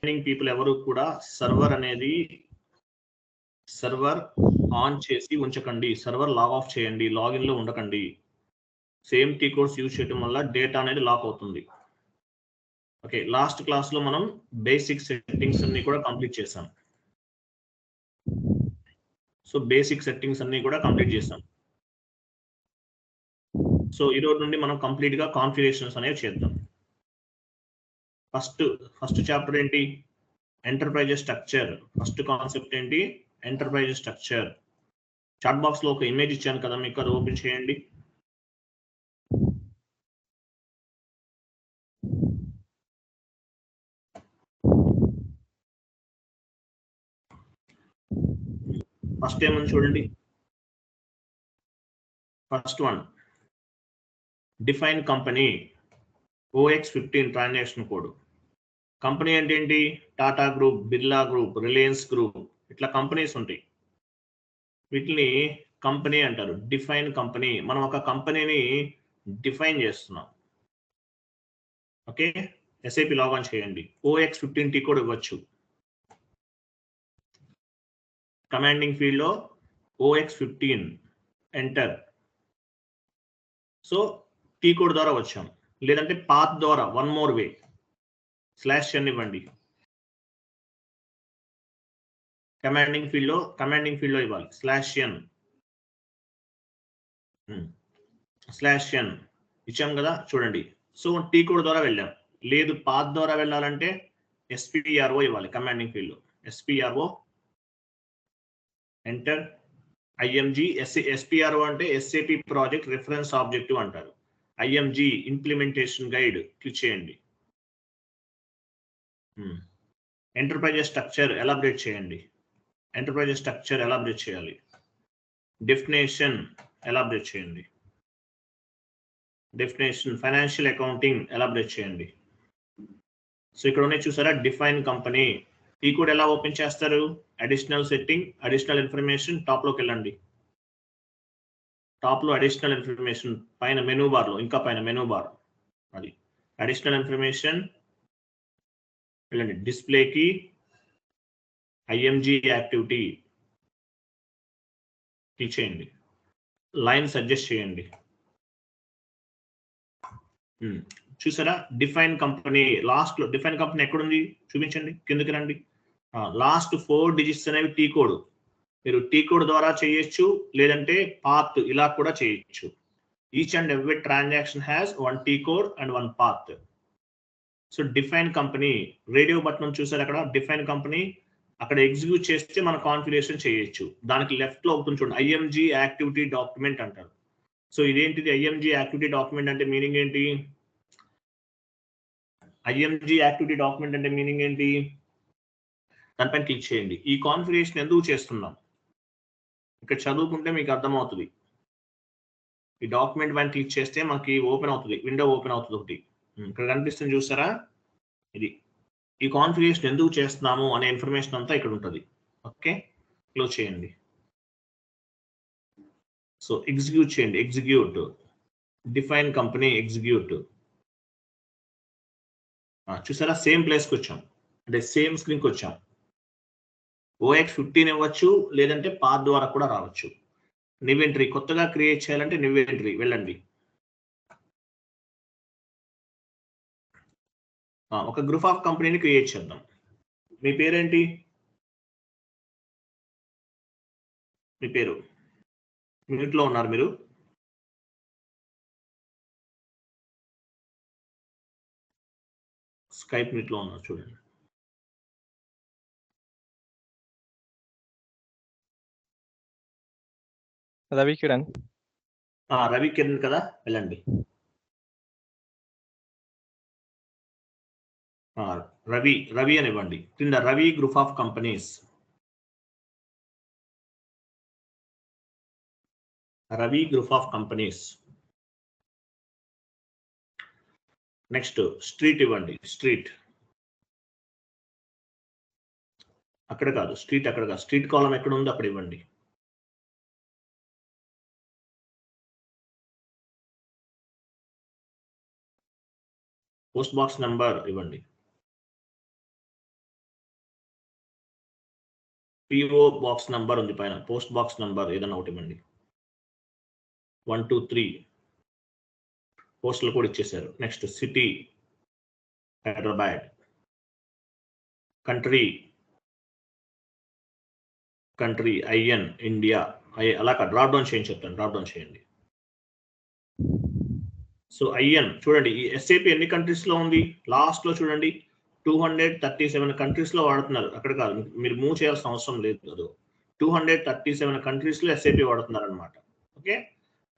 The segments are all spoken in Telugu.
పీపుల్ ఎవరు కూడా సర్వర్ ఆన్ చేసి ఉంచకండి, సర్వర్ లాగ్ ఆఫ్ చేయండి, లాగిన్ లో ఉండకండి. సేమ్ టీ కోడ్స్ యూజ్ చేయడం వల్ల డేటా అనేది లాక్ అవుతుంది. ఓకే, లాస్ట్ క్లాస్ లో మనం బేసిక్ సెట్టింగ్స్ అన్ని కూడా కంప్లీట్ చేసాం. సో బేసిక్ సెట్టింగ్స్ అన్ని కూడా కంప్లీట్ చేసాం. సో ఈ రోజు నుండి మనం కంప్లీట్ గా కాన్ఫిగరేషన్స్ అనేవి చేద్దాం. ఫస్ట్ చాప్టర్ ఏంటి? Enterprise structure. ఫస్ట్ కాన్సెప్ట్ ఏంటి? Enterprise structure. చాట్ బాక్స్ లో ఒక ఇమేజ్ ఇచ్చాను కదా మీకు, అది ఓపెన్ చేయండి. ఫస్ట్ ఏముంది చూడండి. First one, define company, OX15 transaction code. Company అంటే ఏంటి? Tata group, Birla group, Reliance group, ఇట్లా కంపెనీస్ ఉంటాయి. వీటిని కంపెనీ అంటారు. డిఫైన్ కంపెనీ, మనం ఒక కంపెనీని డిఫైన్ చేస్తున్నాం. ఓకే, SAP లాగిన్ చేయండి. OX15 టీ కోడ్ ఇవ్వచ్చు. కమాండింగ్ ఫీల్డ్ లో OX15 enter. So T code ద్వారా వచ్చాం, లేదంటే పాత్ ద్వారా వన్ మోర్ వే /n ఇవ్వండి. కమాండింగ్ ఫీల్డ్ లో ఇవ్వాలి /n ఇచ్చాం కదా చూడండి. సో టీ కోడ్ ద్వారా వెళ్ళాం. లేదు పాత్ ద్వారా వెళ్ళాలంటే SPRO ఇవ్వాలి. కమాండింగ్ ఫీల్డ్ లో SPRO ఎంటర్. IMG SPRO అంటే SAP ప్రాజెక్ట్ రిఫరెన్స్ ఆబ్జెక్టివ్ అంటారు. IMG ఇంప్లిమెంటేషన్ గైడ్ క్లిక్ చేయండి. ఎంటర్ప్రైజ్ స్ట్రక్చర్ ఎలాబరేట్ చేయండి. ఎంటర్ప్రైజ్ స్ట్రక్చర్ ఎలాబరేట్ చేయాలి. డెఫినేషన్ ఎలాబరేట్ చేయండి. డెఫినేషన్ ఫైనాన్షియల్ అకౌంటింగ్ ఎలాబరేట్ చేయండి. సో ఇక్కడ ఉన్నాయి చూసారా, డిఫైన్ కంపెనీ. ఈ కోడ్ ఎలా ఓపెన్ చేస్తారు? Additional setting, additional information, top లోకి వెళ్ళండి. టాప్ లో అడిషనల్ ఇన్ఫర్మేషన్ పైన మెనూ బార్ లో, ఇంకా పైన మెనూ బార్, అది అడిషనల్ ఇన్ఫర్మేషన్ వెళ్ళండి. డిస్ప్లేకి IMG యాక్టివిటీ క్లిక్ చేయండి. లైన్ సజెస్ట్ చేయండి. చూసారా, డిఫైన్ కంపెనీ. లాస్ట్ లో డిఫైన్ కంపెనీ ఎక్కడుంది చూపించండి, కిందకి రండి. లాస్ట్ 4 డిజిట్స్ అనేవి టీ కోడ్. మీరు టీ కోడ్ ద్వారా చేయొచ్చు, లేదంటే పాత్ ఇలా కూడా చేయొచ్చు. Each and every transaction has 1 T code and 1 path. So define company radio button చూసారు అక్కడ, డిఫైన్ కంపెనీ. అక్కడ ఎగ్జిక్యూట్ చేస్తే మన కాన్ఫిగరేషన్ చేయొచ్చు. దానికి లెఫ్ట్ లో అవుతుంది చూడండి, IMG యాక్టివిటీ డాక్యుమెంట్ అంటారు. సో ఇదేంటిది? IMG యాక్టివిటీ డాక్యుమెంట్ అంటే మీనింగ్ ఏంటి? IMG యాక్టివిటీ డాక్యుమెంట్ అంటే మీనింగ్ ఏంటి? దానిపైన క్లిక్ చేయండి. ఈ కాన్ఫిగరేషన్ ఎందుకు చేస్తున్నాం ఇక్కడ చదువుకుంటే మీకు అర్థమవుతుంది. ఈ డాక్యుమెంట్ పైన క్లిక్ చేస్తే మనకి ఓపెన్ అవుతుంది, విండో ఓపెన్ అవుతుంది ఒకటి. ఇక్కడ కనిపిస్తుంది చూసారా, ఇది. ఈ కాన్ఫిగరేషన్ ఎందుకు చేస్తున్నాము అనే ఇన్ఫర్మేషన్ అంతా ఇక్కడ ఉంటుంది. ఓకే, క్లోజ్ చేయండి. సో ఎగ్జిక్యూట్ చేయండి. Execute define company execute. చూసారా, సేమ్ ప్లేస్కి వచ్చాం, అంటే సేమ్ స్క్రీన్కి వచ్చాం. OX15 ఇవ్వచ్చు, లేదంటే పాత్ ద్వారా కూడా రావచ్చు. నివ్ ఎంట్రీ కొత్తగా క్రియేట్ చేయాలంటే నివ్ ఎంట్రీ వెళ్ళండి. ఒక గ్రూప్ ఆఫ్ కంపెనీని క్రియేట్ చేద్దాం. మీ పేరేంటి? మీ పేరు మ్యూట్ లో ఉన్నారు మీరు. స్కైప్ మ్యూట్ లో ఉన్నారు చూడండి. రవి కిరణ్. రవి కిరణ్ కదా, వెళ్ళండి. రవి అని ఇవ్వండి. కింద Ravi group of companies. Ravi group of companies. Next street ఇవ్వండి. స్ట్రీట్ అక్కడ కాదు, స్ట్రీట్ అక్కడ కాదు, స్ట్రీట్ కాలం ఎక్కడ ఉందో అక్కడ ఇవ్వండి. పోస్ట్ బాక్స్ నంబర్ ఇవ్వండి. పిఓ బాక్స్ నంబర్ ఉంది పైన, పోస్ట్ బాక్స్ నంబర్ ఏదన్నా ఒకటి ఇవ్వండి. 1 2 3 పోస్టల్ కోడ్ ఇచ్చేసారు. Next city Hyderabad, country IN India, అలా డ్రాప్ డౌన్ చేయండి, చెప్తాను, డ్రాప్ డౌన్ చేయండి. సో ఐఎన్ చూడండి, ఈ ఎస్ఏపి ఎన్ని కంట్రీస్ లో ఉంది, లాస్ట్ లో చూడండి 237 కంట్రీస్ లో వాడుతున్నారు. అక్కడ కాదు, మీరు మూవ్ చేయాల్సిన అవసరం లేదు. 237 కంట్రీస్ లో ఎస్ఏపి వాడుతున్నారు అనమాట. ఓకే,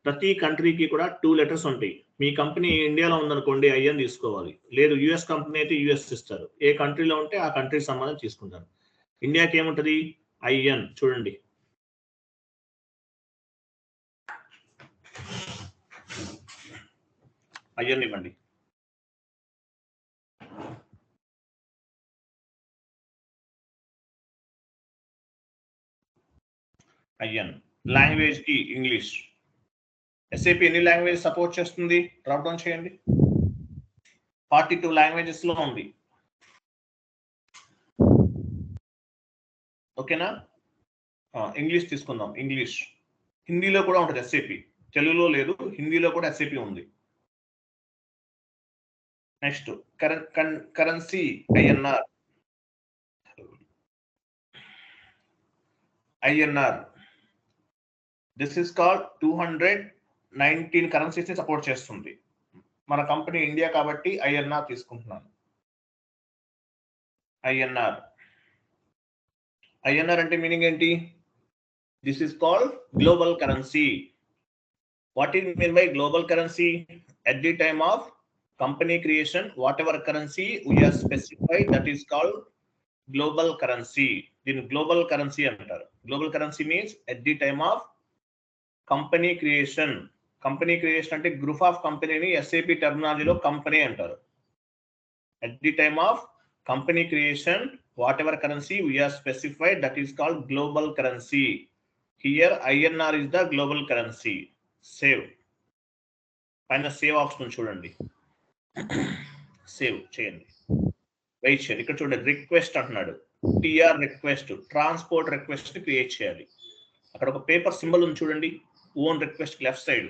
ప్రతి కంట్రీకి కూడా 2 లెటర్స్ ఉంటాయి. మీ కంపెనీ ఇండియాలో ఉందనుకోండి ఐఎన్ తీసుకోవాలి, లేదు యుఎస్ కంపెనీ అయితే యుఎస్ ఇస్తారు. ఏ కంట్రీలో ఉంటే ఆ కంట్రీకి సంబంధం తీసుకుంటారు. ఇండియాకి ఏముంటది ఐఎన్, చూడండి ఐఎన్ ఇవ్వండి. ఐఎన్ లాంగ్వేజ్ కి ఇంగ్లీష్. ఎస్ఏపి ఎన్ని లాంగ్వేజ్ సపోర్ట్ చేస్తుంది, డ్రాప్ డౌన్ చేయండి. 42 లాంగ్వేజెస్ లో ఉంది. ఓకేనా, ఇంగ్లీష్ తీసుకుందాం. ఇంగ్లీష్, హిందీలో కూడా ఉంటుంది ఎస్ఏపి, తెలుగులో లేదు, హిందీలో కూడా ఎస్ఏపి ఉంది. Next currency INR. This is called 219 currencies ని సపోర్ట్ చేస్తుంది. మన కంపెనీ ఇండియా కాబట్టి ఐఎన్ఆర్ తీసుకుంటున్నాను. ఐఎన్ఆర్ అంటే మీనింగ్ ఏంటి? This is called global currency. What is mean by global currency? At the time of company creation, whatever currency we have specified, that is called global currency. దీని గ్లోబల్ కరెన్సీ అంటారు. Global currency means at the time of company creation. Company creation అంటే గ్రూప్ ఆఫ్ కంపెనీని ఎస్ఏపి టెర్మినాలజీలో కంపెనీ అంటారు. At the time of company creation, what ever currency we have specified, that is called global currency. Here INR is the global currency. Save, పైన సేవ్ ఆప్షన్ చూడండి, సేవ్ చేయండి, వెయిట్ చేయండి. ఇక్కడ చూడండి రిక్వెస్ట్ అంటున్నాడు, TR request, transport request create చేయాలి. అక్కడ ఒక పేపర్ సింబల్ ఉంది చూడండి, own request left side,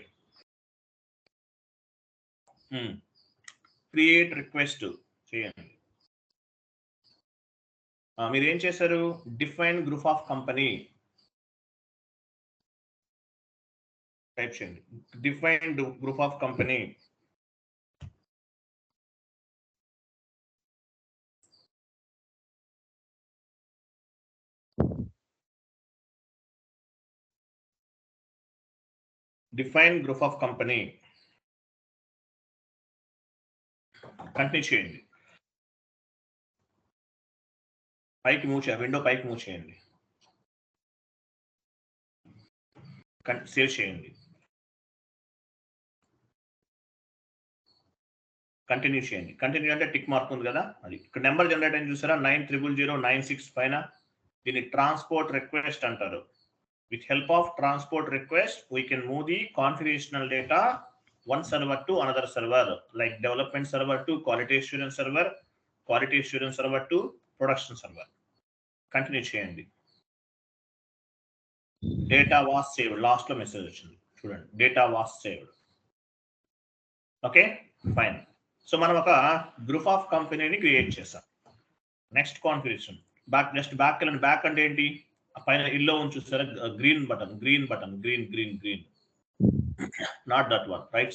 create request చేయండి. మీరు ఏం చేశారు, define group of company type చేయండి. Define group of company, define group of company, continue చేయండి. పైకి మూవ్ చేయండి, విండో పైకి మూవ్ చేయండి, సేవ్ చేయండి, కంటిన్యూ చేయండి. కంటిన్యూ అంటే టిక్ మార్క్ ఉంది కదా, అది ఇక్కడ నెంబర్ జనరేట్ అని చూసారా, 900096 పైన. దీన్ని ట్రాన్స్పోర్ట్ రిక్వెస్ట్ అంటారు. With help of transport request, we can move the configurational data one server to another server, like development server to quality assurance server, quality assurance server to production server. Continue చేయండి. Data was saved. Last లో మెసేజ్ వచ్చింది చూడండి, data was saved. Okay, fine. So మనం ఒక గ్రూప్ ఆఫ్ కంపెనీని క్రియేట్ చేసాం. నెక్స్ట్ కాన్ఫిగరేషన్, నెక్స్ట్ బ్యాక్ వెళ్ళండి. బ్యాక్ అంటే ఏంటి, పైన ఇల్లో ఉంది చూసారా, green button, green, not that one, right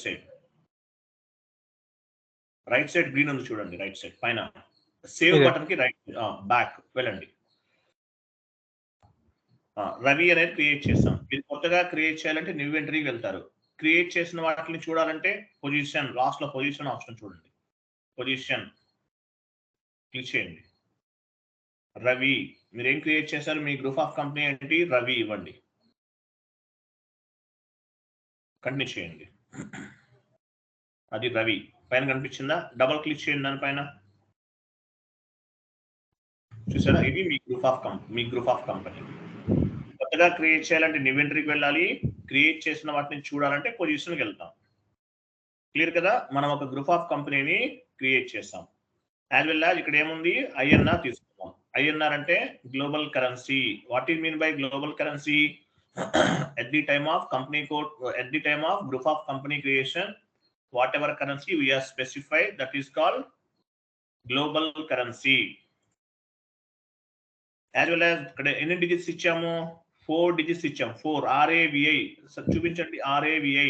side green ఉంది చూడండి, రైట్ సైడ్ పైన సేవ్ బటన్ కి రైట్ బ్యాక్ వెళ్ళండి. రవి అనేది క్రియేట్ చేస్తాం. మీరు కొత్తగా క్రియేట్ చేయాలంటే న్యూ ఎంట్రీకి వెళ్తారు. క్రియేట్ చేసిన వాటిని చూడాలంటే పొజిషన్, లాస్ట్ లో పొజిషన్ ఆప్షన్ చూడండి, పొజిషన్ క్లిక్ చేయండి. రవి, మీరు ఏం క్రియేట్ చేశారు, మీ గ్రూప్ ఆఫ్ కంపెనీ ఏంటి, రవి ఇవ్వండి, కంటిన్యూ చేయండి. అది రవి పైన కనిపించిందా, డబల్ క్లిక్ చేయండి దానిపైన, చూసారా, ఇది మీ గ్రూప్ ఆఫ్ కంపెనీ. కొత్తగా క్రియేట్ చేయాలంటే న్యూ ఎంట్రీకి వెళ్ళాలి, క్రియేట్ చేసిన వాటిని చూడాలంటే పొజిషన్కి వెళ్తాం. క్లియర్ కదా, మనం ఒక గ్రూప్ ఆఫ్ కంపెనీని క్రియేట్ చేస్తాం. యాజ్ వెల్ యాజ్ ఇక్కడ ఏముంది, ఐఎన్ఆర్ తీసుకుందాం. INR అంటే global currency. What is mean by global currency? At the time of company code, at the time of group of company creation, whatever currency we are specified, that is called global currency. As well as ఇక్కడ ఎన్ని డిజిట్స్ ఇచ్చాము? 4 డిజిట్స్ ఇచ్చాం. 4 RAVI చూపించండి. RAVI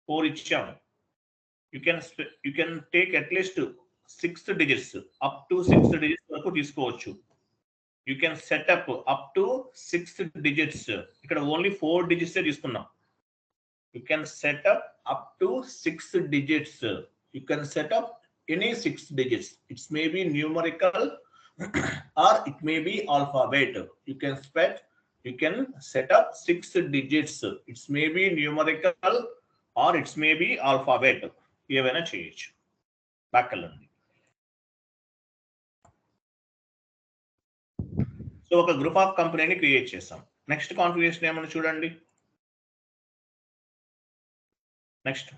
4 ఇచ్చాం. you can take at least 6 digits, up to 6 digits వరకు తీసుకోవచ్చు. You can set up to 6 digits. ఇక్కడ ఓన్లీ 4 digits తీసుకున్నాం. You can set up to 6 digits. You can set up any 6 digits. It may be numerical or it may be alphabet. You can set up 6 digits. It may be numerical or it may be alphabet. ఏవైనా చేయొచ్చు. బాకలండి. సో ఒక గ్రూప్ ఆఫ్ కంపెనీని క్రియేట్ చేస్తాం. నెక్స్ట్ కాన్ఫిగరేషన్ ఏమన్నా చూడండి. Next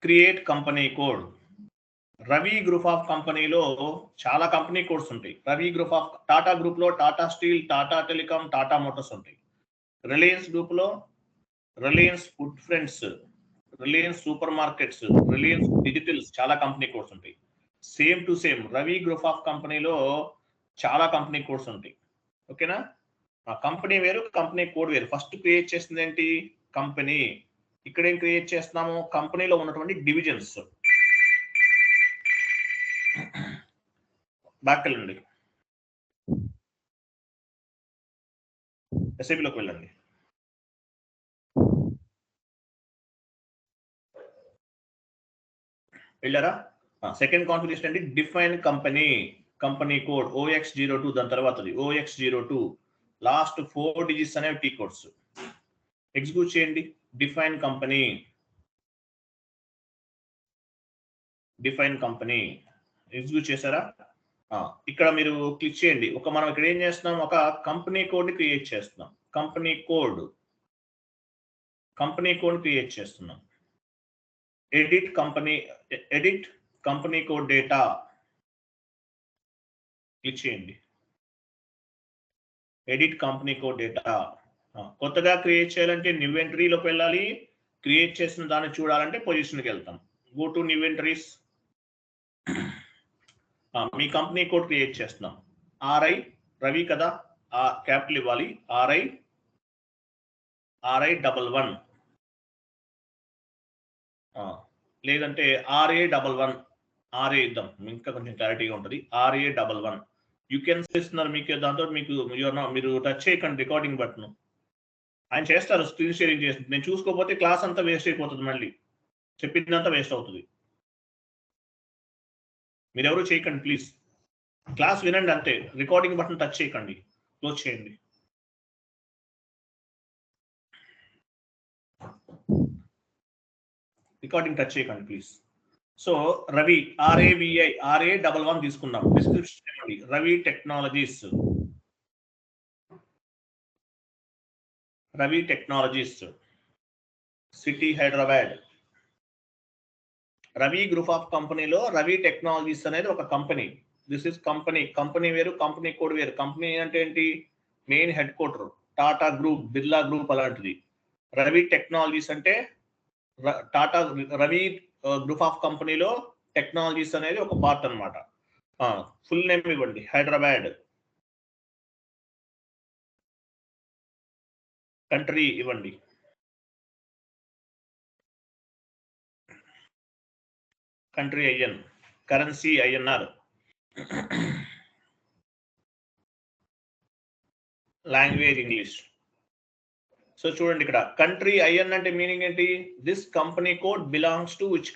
create company code. Ravi group of కంపెనీలో చాలా కంపెనీ కోడ్స్ ఉంటాయి. Ravi group of Tata group లో Tata steel, Tata telecom, Tata motors ఉంటాయి. రిలయన్స్ గ్రూప్ లో Reliance food friends, Reliance supermarkets, Reliance digitals, చాలా కంపెనీ కోడ్స్ ఉంటాయి. Same to same Ravi group of కంపెనీలో చాలా కంపెనీ కోడ్స్ ఉంటాయి. ఓకేనా? ఆ కంపెనీ వేరు, కంపెనీ కోడ్ వేరు. ఫస్ట్ క్రియేట్ చేసింది ఏంటి? కంపెనీ. ఇక్కడ ఏం క్రియేట్ చేస్తున్నాము? కంపెనీలో ఉన్నటువంటి డివిజన్స్. బ్యాక్ వెళ్ళండి, ఎస్ఐపిలోకి వెళ్ళండి. వెళ్ళారా? సెకండ్ కాన్ఫిగరేషన్ అండి, define company. Company code OX02, దాని తర్వాతది OX02. లాస్ట్ 4 డిజిట్స్ అనేవి టీ కోడ్స్. ఎగ్జిక్యూట్ చేయండి. Define company. Define company execute చేశారా? ఇక్కడ మీరు క్లిక్ చేయండి. మనం ఇక్కడ ఏం చేస్తున్నాం? ఒక కంపెనీ కోడ్ ని క్రియేట్ చేస్తున్నాం. కంపెనీ కోడ్ క్రియేట్ చేస్తున్నాం. Edit company code data click చేయండి. Edit company code data. కొత్తగా క్రియేట్ చేయాలంటే న్యూ ఎంట్రీలోకి వెళ్ళాలి. క్రియేట్ చేసిన దాన్ని చూడాలంటే పొజిషన్కి వెళ్తాం. Go to new entries. మీ కంపెనీ కోడ్ క్రియేట్ చేస్తున్నాం. RI రవి కదా, క్యాపిటల్ ఇవ్వాలి. RI 11 లేదంటే RA11. RA ఇద్దాం, ఇంకా కొంచెం క్లారిటీగా ఉంటుంది. RA11. యూ కెన్ చేస్తున్నారు. మీకు దాంతో మీరు టచ్ చేయకండి రికార్డింగ్ బటన్. ఆయన చేస్తారు, స్క్రీన్ షేరింగ్ చేస్తుంది. నేను చూసుకోకపోతే క్లాస్ అంతా వేస్ట్ అయిపోతుంది. మళ్ళీ చెప్పిందంతా వేస్ట్ అవుతుంది. మీరెవరు చేయకండి ప్లీజ్. క్లాస్ వినండి అంతే. రికార్డింగ్ బటన్ టచ్ చేయకండి. క్లోజ్ చేయండి. రికార్డింగ్ టచ్ చేయకండి ప్లీజ్. సో రవి RA11 తీసుకున్నాం. Description Ravi technologies. City Hyderabad. Ravi group of కంపెనీలో రవి టెక్నాలజీస్ అనేది ఒక కంపెనీ. దిస్ ఇస్ కంపెనీ వేరు, కంపెనీ కోడ్ వేరు. కంపెనీ అంటే ఏంటి? Main head quarter. Tata group, Birla group అలాంటిది. రవి టెక్నాలజీస్ అంటే టాటా రవి గ్రూప్ ఆఫ్ కంపెనీలో టెక్నాలజీస్ అనేది ఒక పార్ట్ అనమాట. ఫుల్ నేమ్ ఇవ్వండి. హైదరాబాద్. కంట్రీ ఇవ్వండి. Country IN. Currency INR. Language English. So చూడండి, ఇక్కడ కంట్రీ IN అంటే మీనింగ్ ఏంటి? This company code belongs to which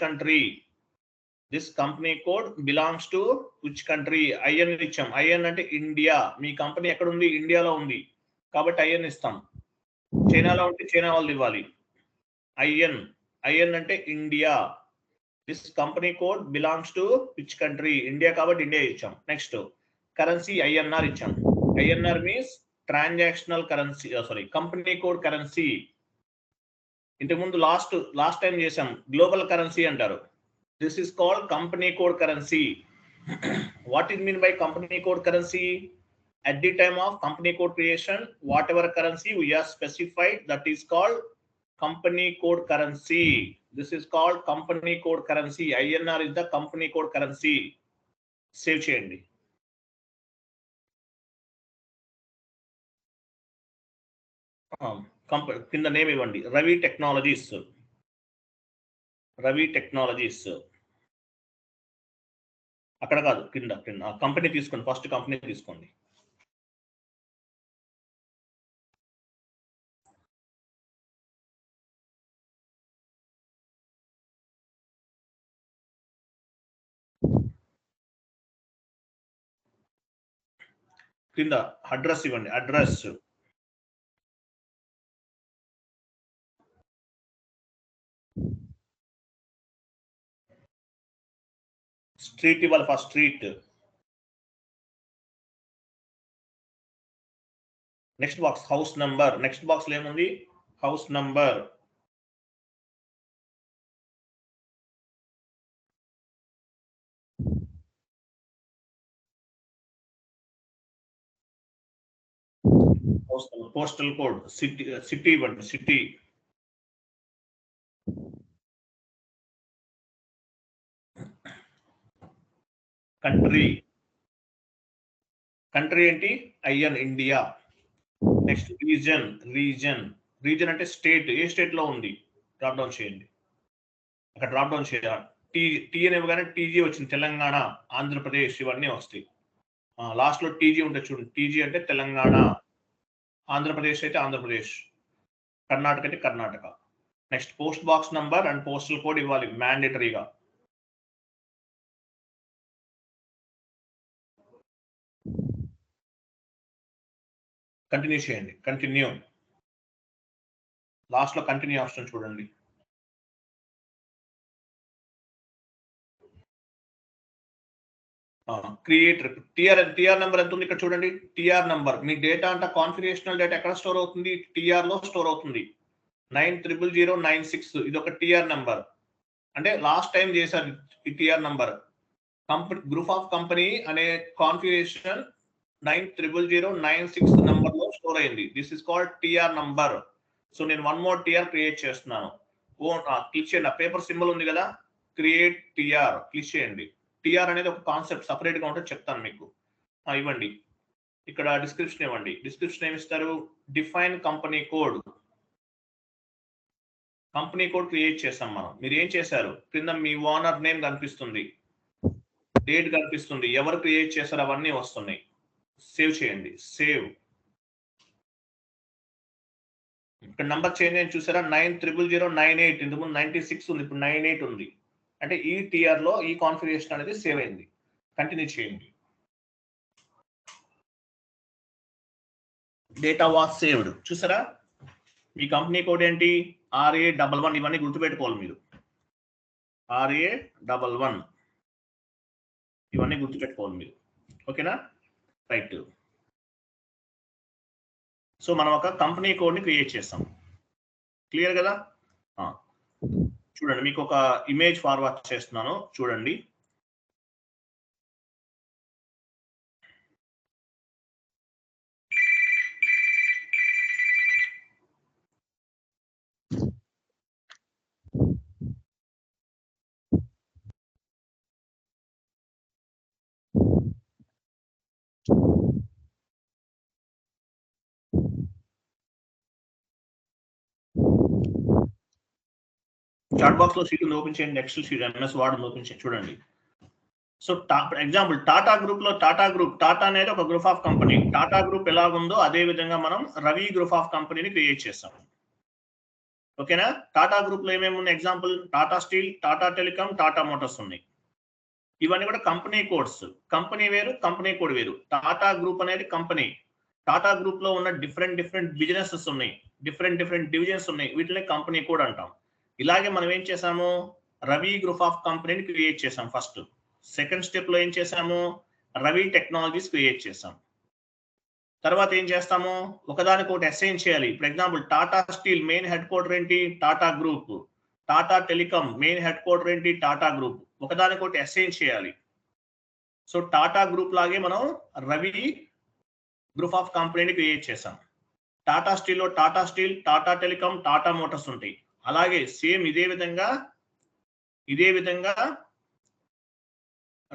country. IN ఇచ్చాం. IN అంటే ఇండియా. మీ కంపెనీ ఎక్కడ ఉంది? ఇండియాలో ఉంది కాబట్టి IN ఇస్తాం. చైనాలో ఉంటే చైనా వాళ్ళు ఇవ్వాలి. IN అంటే India. This company code belongs to which country. India కాబట్టి ఇండియా ఇచ్చాం. నెక్స్ట్ కరెన్సీ INR ఇచ్చాం. INR means transactional currency, company code currency. ఇంతకుముందు లాస్ట్ టైం చేసాం గ్లోబల్ కరెన్సీ అంటారు. This is called company code currency. What is mean by company code currency? At the time of company code creation, whatever currency we have specified, that is called company code currency. This is called company code currency. INR is the company code currency. Save చేయండి. కింద నేమ్ ఇవ్వండి, రవి టెక్నాలజీస్. రవి టెక్నాలజీస్ అక్కడ కాదు, కింద కింద కంపెనీ తీసుకోండి, ఫస్ట్ కంపెనీ తీసుకోండి. కింద అడ్రస్ ఇవ్వండి, అడ్రస్. స్ట్రీట్ ఇవ్వాలి, first street. Next box house number. Next box లో ఏముంది? House number. Postal code. City, city ఇవ్వండి, సిటీ. కంట్రీ, కంట్రీ ఏంటి? IN, India. Next region, region. Region అంటే స్టేట్, ఏ స్టేట్ లో ఉంది డ్రాప్ డౌన్ చేయండి, అక్కడ డ్రాప్ డౌన్ చేయాలి. టీ అని ఇవ్వగానే టీజీ వచ్చింది, తెలంగాణ, ఆంధ్రప్రదేశ్ ఇవన్నీ వస్తాయి. లాస్ట్ లో టీజీ ఉంటుంది చూడండి, టీజీ అంటే తెలంగాణ, ఆంధ్రప్రదేశ్ అయితే ఆంధ్రప్రదేశ్, కర్ణాటక అయితే Karnataka. Next post box number and postal code ఇవ్వాలి మ్యాండేటరీగా. కంటిన్యూ చేయండి, కంటిన్యూ. లాస్ట్ లో కంటిన్యూ ఆప్షన్ చూడండి. క్రియేట్ టిఆర్ నెంబర్ ఎంత ఉంది ఇక్కడ చూడండి. టిఆర్ నెంబర్, మీ డేటా అంతా కాన్ఫిగరేషనల్ డేటా ఎక్కడ స్టోర్ అవుతుంది? టిఆర్ లో స్టోర్ అవుతుంది. 900096 ఇది ఒక టిఆర్ నెంబర్. అంటే లాస్ట్ టైం చేశారు ఈ TR number. Company group of company అనే కాన్ఫిగరేషన్ 900096 నంబర్ లో స్టోర్ అయింది. This is called TR number. So నేను వన్ మోర్ టిఆర్ క్రియేట్ చేస్తున్నాను. క్లిక్ చేయండి, ఆ పేపర్ సింబల్ ఉంది కదా, క్రియేట్ టిఆర్ క్లిక్ చేయండి. టిఆర్ అనేది ఒక కాన్సెప్ట్ సపరేట్ గా ఉంటే చెప్తాను మీకు. ఇవ్వండి, ఇక్కడ డిస్క్రిప్షన్ ఇవ్వండి. డిస్క్రిప్షన్ ఏమి ఇస్తారు? Define company code. Company code create చేస్తాం మనం. మీరు ఏం చేశారు? కింద మీ ఓనర్ నేమ్ కనిపిస్తుంది, డేట్ కనిపిస్తుంది, ఎవరు క్రియేట్ చేశారు అవన్నీ వస్తున్నాయి. సేవ్ చేయండి, సేవ్. ఇక్కడ నంబర్ చేంజ్ అని చూసారా? 900098, ఇంతకుముందు 96 ఉంది, ఇప్పుడు 98 ఉంది. అంటే ఈ టిఆర్ లో ఈ కాన్ఫిగరేషన్ అనేది సేవ్ అయింది. కంటిన్యూ చేయండి. Data was saved. చూసారా? మీ కంపెనీ కోడ్ ఏంటి? RA11. ఇవన్నీ గుర్తుపెట్టుకోవాలి మీరు. RA11 ఇవన్నీ గుర్తుపెట్టుకోవాలి మీరు. ఓకేనా? రైట్. సో మనం ఒక కంపెనీ కోడ్ ని క్రియేట్ చేస్తాం. క్లియర్ కదా? చూడండి, మీకు ఒక ఇమేజ్ ఫార్వర్డ్ చేస్తున్నాను, చూడండి. చాట్ బాక్స్ లో షీట్ ఓపెన్ చేయండి, excel sheet, MS word open చేయండి, చూడండి. సో ఎగ్జాంపుల్ టాటా గ్రూప్ లో, టాటా అనేది ఒక group of company. Tata group ఎలాగుందో అదే విధంగా మనం రవి గ్రూప్ ఆఫ్ కంపెనీని క్రియేట్ చేస్తాం. ఓకేనా? టాటా గ్రూప్ లో ఏమేమి ఉన్నాయి? Example Tata steel, Tata telecom, Tata Motors ఉన్నాయి. ఇవన్నీ కూడా కంపెనీ కోడ్స్. కంపెనీ వేరు, కంపెనీ కోడ్ వేరు. టాటా గ్రూప్ అనేది కంపెనీ. టాటా గ్రూప్ లో ఉన్న డిఫరెంట్ బిజినెసెస్ ఉన్నాయి, డిఫరెంట్ డివిజన్స్ ఉన్నాయి, వీటిని కంపెనీ కోడ్ అంటాం. ఇలాగే మనం ఏం చేసాము? రవి గ్రూప్ ఆఫ్ కంపెనీని క్రియేట్ చేసాం ఫస్ట్. సెకండ్ స్టెప్ లో ఏం చేసాము? రవి టెక్నాలజీస్ క్రియేట్ చేసాం. తర్వాత ఏం చేస్తాము? ఒకదానికొకటి అసైన్ చేయాలి. For example Tata steel main headquarter ఏంటి? Tata group. Tata telecom main headquarter ఏంటి? టాటా గ్రూప్. ఒకదానికొకటి అసైన్ చేయాలి. సో టాటా గ్రూప్ లాగే మనం రవి గ్రూప్ ఆఫ్ కంపెనీని క్రియేట్ చేసాం. టాటా స్టీల్లో Tata steel, Tata telecom, Tata motors ఉంటాయి. అలాగే సేమ్ ఇదే విధంగా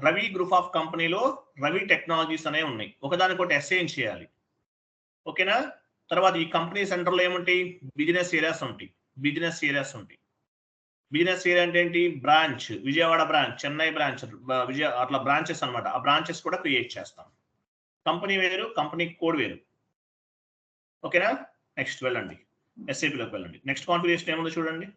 రవి గ్రూప్ ఆఫ్ కంపెనీలో రవి టెక్నాలజీస్ అనేవి ఉన్నాయి. ఒకదానికొకటి అసైన్ చేయాలి. ఓకేనా? తర్వాత ఈ కంపెనీ సెంటర్లో ఏముంటాయి? బిజినెస్ ఏరియాస్ ఉంటాయి. బిజినెస్ ఏరియా అంటే ఏంటి? Branch, Vijayawada branch, Chennai branch, అట్లా బ్రాంచెస్ అనమాట. ఆ బ్రాంచెస్ కూడా క్రియేట్ చేస్తాం. కంపెనీ వేరు, కంపెనీ కోడ్ వేరు. ఓకేనా? నెక్స్ట్ వెళ్ళండి, ఎస్ఏపిలోకి వెళ్ళండి. నెక్స్ట్ కాన్ఫిగరేషన్ ఏముందో చూడండి.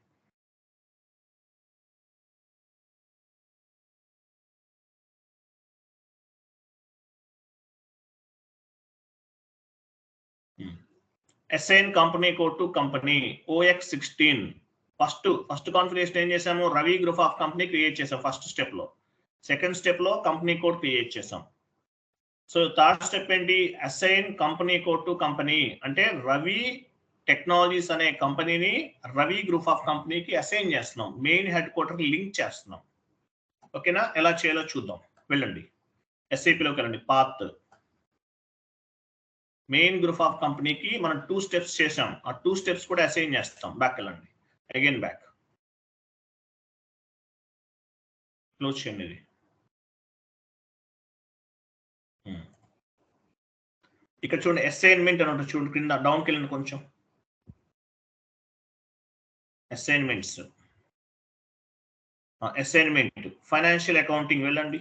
Assign company code to company OX16. First configuration ఏం చేసాము? Ravi group of company create చేసాం ఫస్ట్ స్టెప్ లో. సెకండ్ స్టెప్ లో కంపెనీ కోడ్ క్రియేట్ చేసాం. సో థర్డ్ స్టెప్ ఏంటి? Assign company code to company అంటే రవి టెక్నాలజీస్ అనే కంపెనీని రవి గ్రూప్ ఆఫ్ కంపెనీకి అసైన్ చేస్తున్నాం. మెయిన్ హెడ్ క్వార్టర్ లింక్ చేస్తున్నాం. ఓకేనా? ఎలా చేయాలో చూద్దాం. వెళ్ళండి, ఎస్ఏపిలోకి వెళ్ళండి. పాత్ మెయిన్ గ్రూప్ ఆఫ్ కంపెనీకి మనం 2 స్టెప్స్ చేసాం. ఆ 2 స్టెప్స్ కూడా అసైన్ చేస్తాం. బ్యాక్ వెళ్ళండి, అగైన్ బ్యాక్, క్లోజ్ చేయండి ఇది. ఇక్కడ చూడండి అసైన్మెంట్ అని ఉంటుంది చూడండి, కింద డౌన్కి వెళ్ళండి కొంచెం. అసైన్మెంట్ ఫైనాన్షియల్ అకౌంటింగ్ వెళ్ళండి.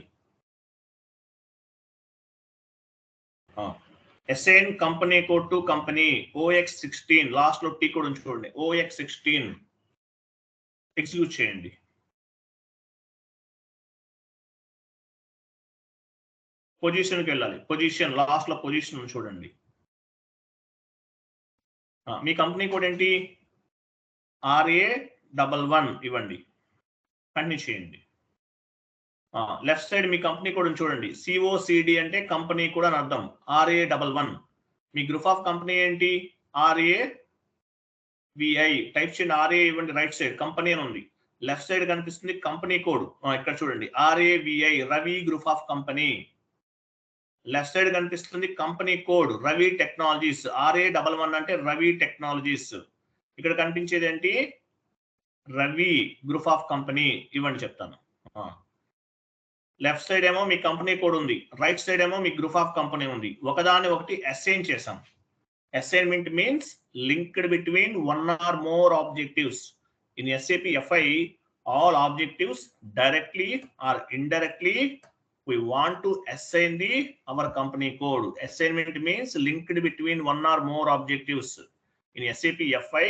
Assign company code to company OX16, last లో టీ కోడ్ ఉంచుకోండి. OX16 ఎగ్జిక్యూట్ చేయండి. పొజిషన్కి వెళ్ళాలి. పొజిషన్ లాస్ట్ లో పొజిషన్ చూడండి. మీ కంపెనీ కోడ్ ఏంటి? RA11 ఇవ్వండి. కంటిన్యూ చేయండి. లెఫ్ట్ సైడ్ మీ కంపెనీ కోడ్ చూడండి. COCD అంటే కంపెనీ కూడా అని అర్థం. RA11. మీ గ్రూప్ ఆఫ్ కంపెనీ ఏంటి? RAVI. టైప్ చేయండి. RA ఇవ్వండి. రైట్ సైడ్ కంపెనీ అని ఉంది. లెఫ్ట్ సైడ్ కనిపిస్తుంది కంపెనీ కోడ్. ఇక్కడ చూడండి RAVI, Ravi group of company. Left side కనిపిస్తుంది company code Ravi technologies. RA11 అంటే రవి టెక్నాలజీస్. ఇక్కడ కనిపించేది ఏంటి? Ravi group of company. ఇవ్వండి చెప్తాను. లెఫ్ట్ సైడ్ ఏమో మీ కంపెనీ కోడ్ ఉంది, రైట్ సైడ్ ఏమో మీ గ్రూప్ ఆఫ్ కంపెనీ ఉంది. ఒకదాన్ని ఒకటి అసైన్ చేసాం. Assignment means linked between one or more objectives. In SAP FI, all objectives directly or indirectly we want to assign our company code. Assignment means linked between one or more objectives. In SAP FI,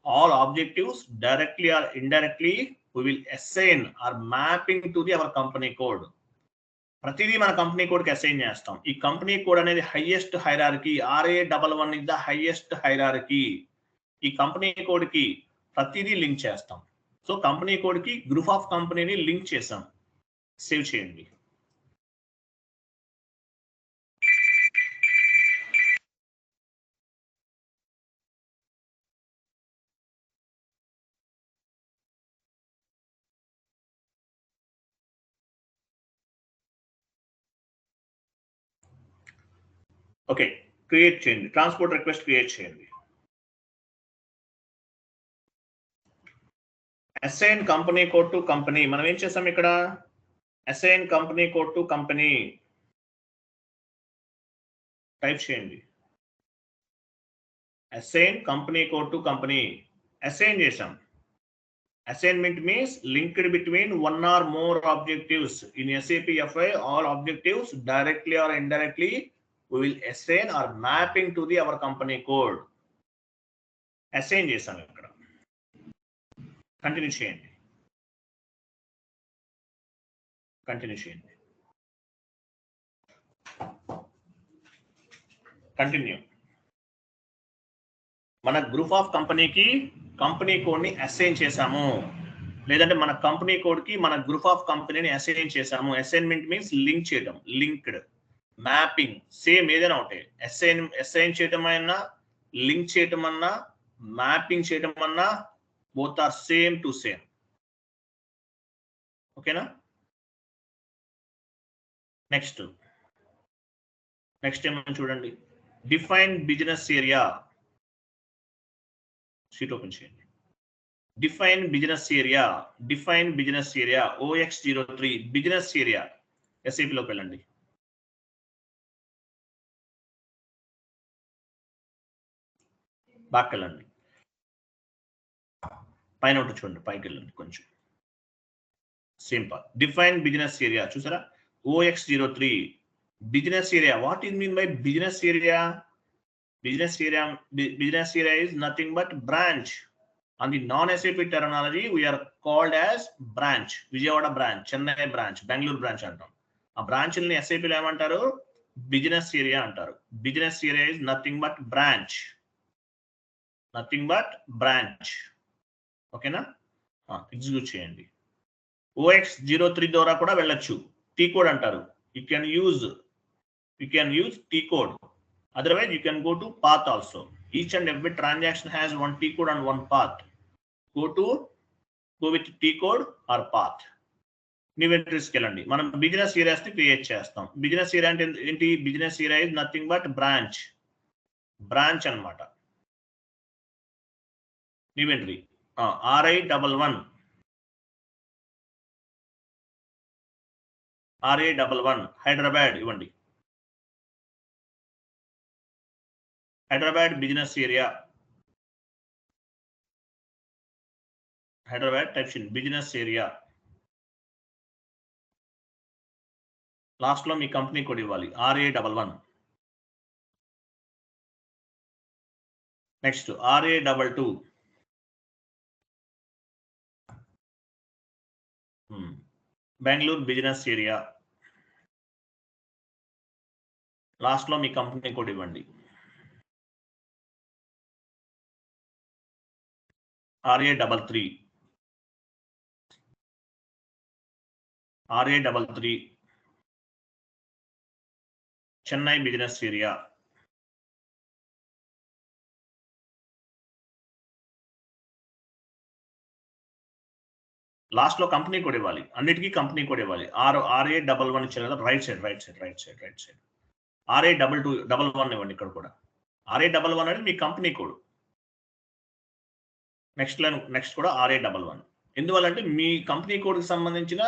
all objectives directly or indirectly we will assign or mapping to our company code. ప్రతిదీ మన కంపెనీ కోడ్కి అసైన్ చేస్తాం. ఈ కంపెనీ కోడ్ అనేది highest hierarchy. RA11 is the highest hierarchy. ఈ కంపెనీ కోడ్కి ప్రతిదీ లింక్ చేస్తాం. సో కంపెనీ కోడ్కి గ్రూప్ ఆఫ్ కంపెనీని లింక్ చేసాం. సేవ్ చేయండి. ఓకే, క్రియేట్ చేయండి. ట్రాన్స్పోర్ట్ రిక్వెస్ట్ క్రియేట్ చేయండి. Assign company code to company. మనం ఏం చేసాం ఇక్కడ? Assign company code to company type చేయండి. Assign company code to company assign చేసాం. Assignment means linked between one or more objectives. In SAP FI, all objectives directly or indirectly we will assign or mapping to our company code. Assign చేసాం ఇక్కడ. కంటిన్యూ చేయండి. కంటిన్యూ. మన గ్రూప్ ఆఫ్ కంపెనీకి కంపెనీ కోడ్ని అసైన్ చేసాము, లేదంటే మన కంపెనీ కోడ్కి మన గ్రూప్ ఆఫ్ కంపెనీని అసైన్ చేసాము. అసైన్మెంట్ మీన్స్ లింక్ చేయడం, లింక్డ్, మ్యాపింగ్, సేమ్ ఏదైనా ఒకటి. అసైన్ చేయడం అయినా, లింక్ చేయడం అన్నా, మ్యాపింగ్ చేయడం అన్నా, both are same to same. ఓకేనా? నెక్స్ట్ ఏమని చూడండి, define business area. Sheet open చేయండి. Define business area OX03 business area. ఎస్ఐపిలోకి వెళ్ళండి. బాగా వెళ్ళండి, పైన ఒకటి చూడండి, పైకి వెళ్ళండి కొంచెం. సింపుల్. డిఫైన్ బిజినెస్ ఏరియా చూసారా, OX03 business area. What is mean by business area? Business area is nothing but branch. On the non-SAP terminology, we are called as branch. Vijayawada branch, Chennai branch, Bangalore branch antam. A branch in SAP lo emantaru business area antaru. Business area is nothing but branch. Okay na? Execute cheyandi. OX03 ద్వారా కూడా వెళ్ళొచ్చు. T code అంటారు. You can use T code. Otherwise, you can go to path also. Each and every transaction has one T code and one path. Go with T code or path. New entries kelandi. Manam business areas ni create chestam. Business area ante enti? Business area is nothing but branch anamata. New entry. RI11 Hyderabad ivandi. Hyderabad business area. Hyderabad type in business area. Last lo me company code ఇవ్వాలి, RA11. Next RA22. Bengaluru business area. Last లో మీ కంపెనీ కోడ్ ఇవ్వండి, RA33 Chennai business area. Last లో కంపెనీ కోడ్ ఇవ్వాలి, అన్నిటికీ కంపెనీ కోడ్ ఇవ్వాలి. RA11 ఇచ్చారు కదా, రైట్ సైడ్ RA11 ఇవ్వండి. ఇక్కడ కూడా RA11 అనేది మీ కంపెనీ కోడ్. నెక్స్ట్ కూడా RA11. ఎందువల్లంటే మీ కంపెనీ కోడ్ కి సంబంధించిన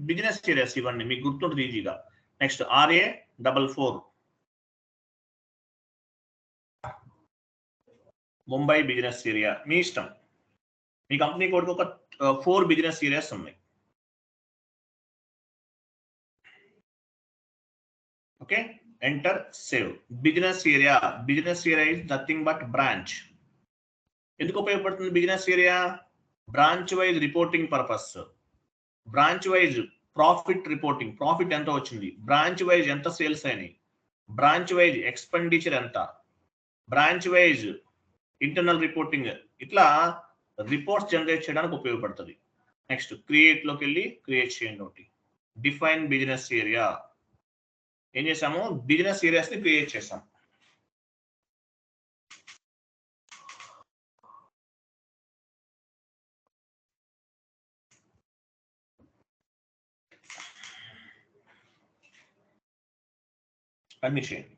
బిజినెస్ ఏరియాస్ ఇవన్నీ మీకు గుర్తుంటుంది ఈజీగా. Next RA44 Mumbai business area. మీ ఇష్టం, మీ కంపెనీ కోడ్ ఒక 4 బిజినెస్ ఏరియాస్ ఉన్నాయి. Okay, enter, save. Business area is nothing but branch. ఎందుకు ఉపయోగపడుతుంది business area? Branch wise reporting purpose, branch wise profit reporting, profit ఎంత వచ్చింది, బ్రాంచ్ వైజ్ ఎంత సేల్స్ అయినాయి, బ్రాంచ్ వైజ్ ఎక్స్పెండిచర్ ఎంత, బ్రాంచ్ వైజ్ ఇంటర్నల్ రిపోర్టింగ్, ఇట్లా రిపోర్ట్స్ జనరేట్ చేయడానికి ఉపయోగపడుతుంది. నెక్స్ట్ క్రియేట్ లోకి వెళ్ళి క్రియేట్ చేయండి ఒకటి. Define business area. ఏం చేసాము? బిజినెస్ ఏరియాస్ ని క్రియేట్ చేసాం. అన్ని చేయండి.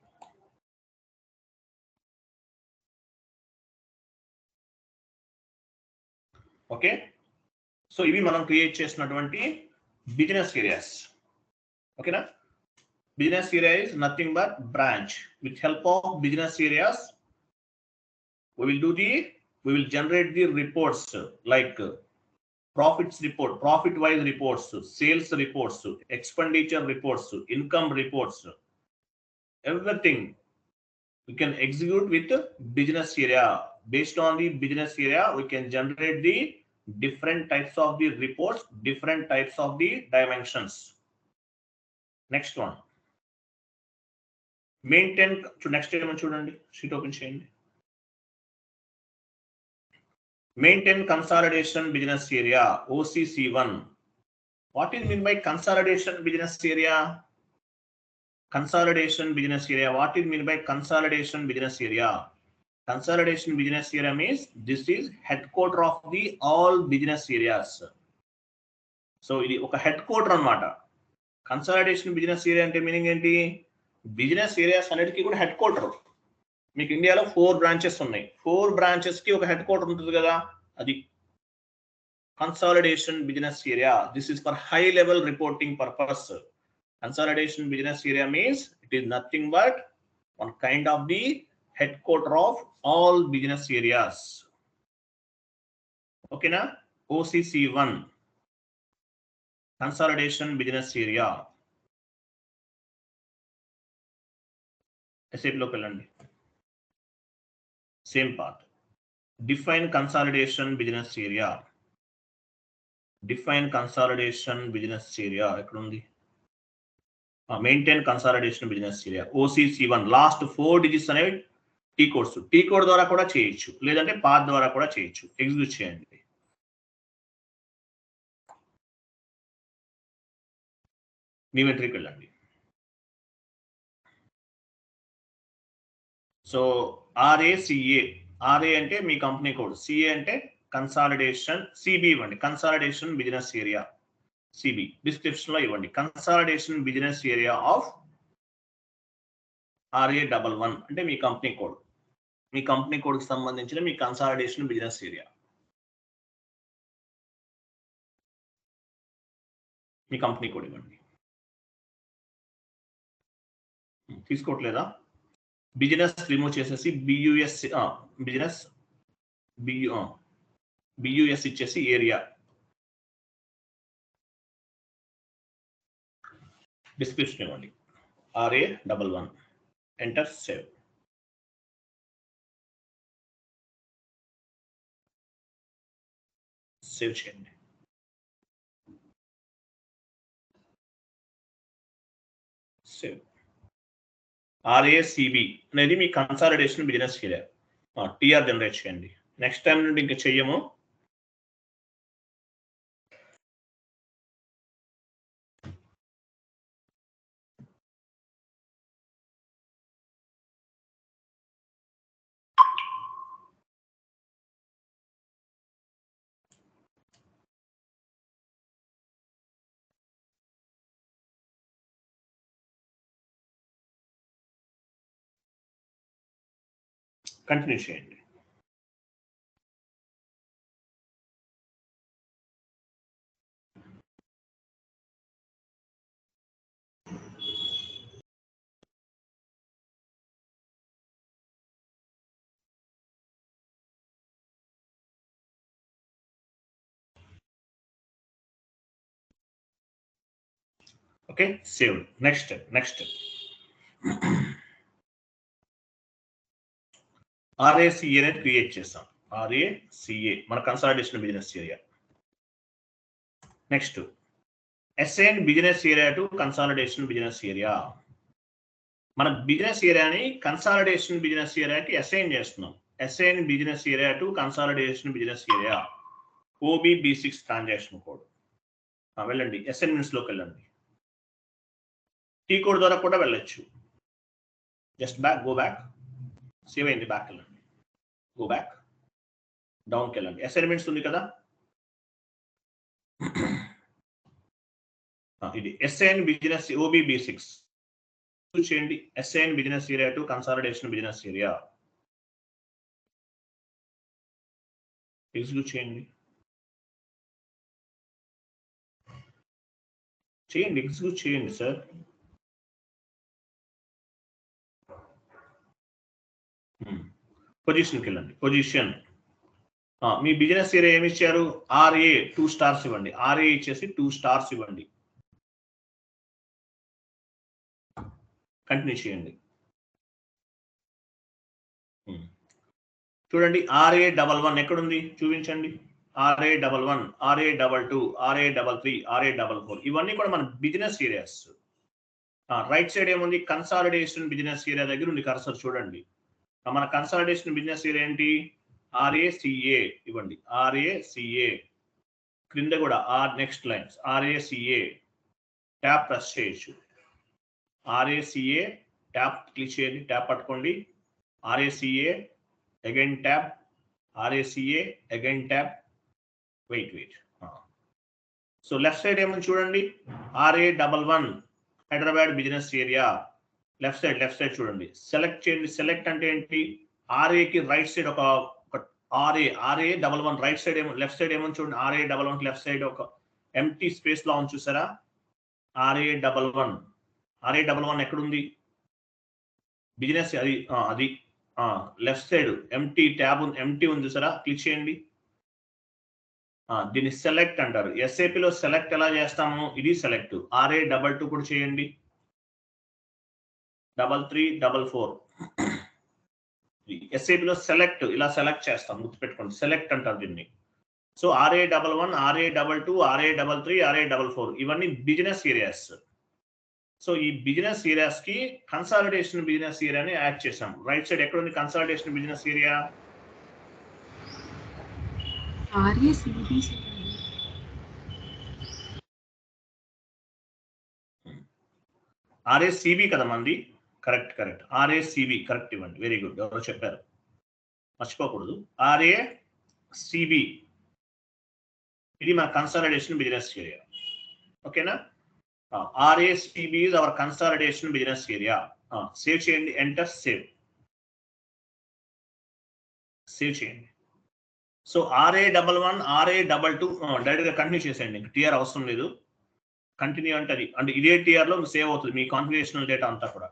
ఓకే, సో ఇవి మనం క్రియేట్ చేసినటువంటి బిజినెస్ ఏరియాస్. ఓకేనా? Business area is nothing but branch. With help of business areas we will generate the reports like profits report, profit wise reports, sales reports, expenditure reports, income reports, everything we can execute with business area. Based on the business area, we can generate the different types of the reports, different types of the dimensions. Next one, maintain. Next time చూడండి, షీట్ ఓపెన్ చేయండి. Maintain consolidation business area, OCC1. What is mean by consolidation business area? Consolidation business area. What is mean by consolidation business area? Consolidation business area means this is headquarter of the all business areas. So ఇది ఒక headquarter అన్నమాట. కన్సాలిడేషన్ బిజినెస్ ఏరియా అంటే మీనింగ్ ఏంటి? బిజినెస్ ఏరియాస్ అన్నిటికీ కూడా హెడ్ క్వార్టర్. మీకు ఇండియాలో 4 బ్రాంచెస్ ఉన్నాయి. 4 బ్రాంచెస్ కి ఒక హెడ్ క్వార్టర్ ఉంటుంది కదా, అది consolidation business area. This is for high level reporting purpose. Consolidation business area means it is nothing but one kind of the headquarter of all business areas. Okay na? OCC1 consolidation business area. SAP local and same part. Define consolidation business area. Define consolidation business area. Maintain consolidation business area. OCC1 last 4 digits అనేవి టీ కోడ్స్. టీ కోడ్ ద్వారా కూడా చేయొచ్చు, లేదంటే పాత్ ద్వారా కూడా చేయొచ్చు. ఎగ్జిక్యూట్ చేయండి. న్యూ ఎంట్రీకి వెళ్ళండి. సో RACA, RA అంటే మీ కంపెనీ కోడ్, CA అంటే కన్సాలిడేషన్, CB ఇవ్వండి, consolidation business area. CB description లో ఇవ్వండి. Consolidation business area of RA11 అంటే మీ కంపెనీ కోడ్. మీ కంపెనీ కోడ్ కి సంబంధించిన మీ కన్సాలిడేషన్ బిజినెస్ ఏరియా. మీ కంపెనీ కోడ్ ఇవ్వండి. తీసుకోవట్లేదా? బిజినెస్ రిమూవ్ చేసేసి BUS బిజినెస్ BUS ఇచ్చేసి ఏరియా. డిస్క్రిప్షన్ ఇవ్వండి. RA11 enter save. సేవ్ చేయండి. సేవ్. RACB అనేది మీ consolidation business area. TR generate చేయండి. నెక్స్ట్ టైం నుండి ఇంకా చెయ్యము. కంటిన్యూ చేయండి. Okay, save. నెక్స్ట్ RACA అనేది క్రియేట్ చేస్తాం. RACA మన consolidation business area. Next assign business area to consolidation business area. మన బిజినెస్ ఏరియాని కన్సాలిడేషన్ బిజినెస్ ఏరియాకి అసైన్ చేస్తున్నాం. Assign business area to consolidation business area. OBB6 transaction code. వెళ్ళండి, అసైన్మెంట్స్ లోకి వెళ్ళండి. టీ కోడ్ ద్వారా కూడా వెళ్ళొచ్చు. Just go back. సేవ్ అయింది, బ్యాక్ వెళ్ళండి. గో బ్యాక్, డౌన్కి వెళ్ళండి. అసైన్మెంట్స్ ఉంది కదా, ఇది అసైన్ బిజినెస్ OBB6 చేయండి. Assign business area to consolidation business area. Execute చేయండి. ఎగ్జిక్యూట్ చేయండి సార్. పొజిషన్కి వెళ్ళండి. పొజిషన్, మీ బిజినెస్ ఏరియా ఏమి ఇచ్చారు? RA 2 స్టార్స్ ఇవ్వండి. RA ఇచ్చేసి 2 స్టార్స్ ఇవ్వండి. కంటిన్యూ చేయండి. చూడండి, RA11 ఎక్కడుంది చూపించండి. RA11, RA22, RA33, RA44 ఇవన్నీ కూడా మన బిజినెస్ ఏరియాస్. రైట్ సైడ్ ఏముంది? కన్సాలిడేషన్ బిజినెస్ ఏరియా దగ్గర ఉంది కర్సర్, చూడండి. మన కన్సాలిడేషన్ బిజినెస్ ఏరియా ఏంటి? RACA ఇవ్వండి. RACA క్రింద కూడా next lines RACA tab press చేయొచ్చు. RACA ట్యాప్ క్లిక్ చేయండి, ట్యాప్ పట్టుకోండి. RACA again tab, RACA again tab. Wait so left side ఏమని చూడండి, RA11 Hyderabad business area. Left side చూడండి, సెలెక్ట్ చేయండి. సెలెక్ట్ అంటే ఏంటి, RAకి రైట్ సైడ్ ఒక RA11 right side left side ఏమని చూడండి, RA11 లెఫ్ట్ సైడ్ ఒక ఎంటీ స్పేస్ లా ఉంది చూసారా, RA11 ఎక్కడుంది, బిజినెస్ అది left side empty tab empty ఉంది చూసారా, క్లిక్ చేయండి. దీన్ని సెలెక్ట్ అంటారు. SAPలో సెలెక్ట్ ఎలా చేస్తాము, ఇది సెలెక్ట్. RA22 కూడా చేయండి, 3344. SAPలో సెలెక్ట్ ఇలా సెలెక్ట్ చేస్తాం, గుర్తుపెట్టుకోండి, సెలెక్ట్ అంటారు దీన్ని. So RA11, RA22, RA33, RA44 ఇవన్నీ బిజినెస్ ఏరియాస్. సో ఈ బిజినెస్ ఏరియాస్ కి కన్సాలిడేషన్ బిజినెస్ ఏరియాని యాడ్ చేసాం. రైట్ సైడ్ ఎక్కడ ఉంది కన్సాలిడేషన్ బిజినెస్ ఏరియా, RACB కదా మంది, కరెక్ట్ RACB కరెక్ట్ ఇవ్వండి, వెరీ గుడ్, ఎవరో చెప్పారు, మర్చిపోకూడదు. RACB ఇది మన కన్సాలిడేషన్ బిజినెస్ ఏరియా, ఓకేనా. RACB is our consolidation business area. Save చేయండి, ఎంటర్, సేవ్ చేయండి. సో RA11, RA22 డైరెక్ట్ గా కంటిన్యూ చేసేయండి, టీఆర్ అవసరం లేదు. కంటిన్యూ అంటే ఇదే టీఆర్ లో సేవ్ అవుతుంది మీ కాన్ఫిగరేషనల్ డేటా అంతా కూడా.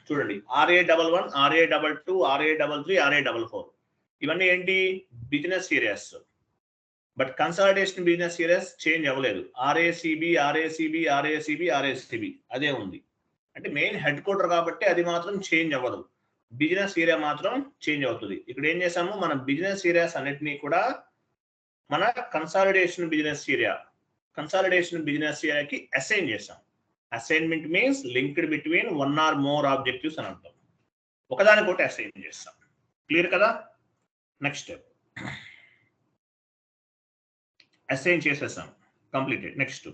చూడండి, RA11, RA22, RA33, RA44 ఇవన్నీ ఏంటి, business areas. But consolidation business areas change అవ్వలేదు. RACB అదే ఉంది. అంటే మెయిన్ హెడ్ క్వార్టర్ కాబట్టి అది మాత్రం చేంజ్ అవ్వదు, బిజినెస్ ఏరియా మాత్రం చేంజ్ అవుతుంది. ఇక్కడ ఏం చేసాము, మన బిజినెస్ ఏరియాస్ అన్నిటినీ కూడా మన కన్సాలిడేషన్ బిజినెస్ ఏరియాకి అసైన్ చేసాం. Assignment means linked between one or more objectives అని అర్థం. ఒకదానికొకటి అసైన్ చేస్తాం. క్లియర్ కదా. నెక్స్ట్ అసైన్ చేసేసాం, completed. Next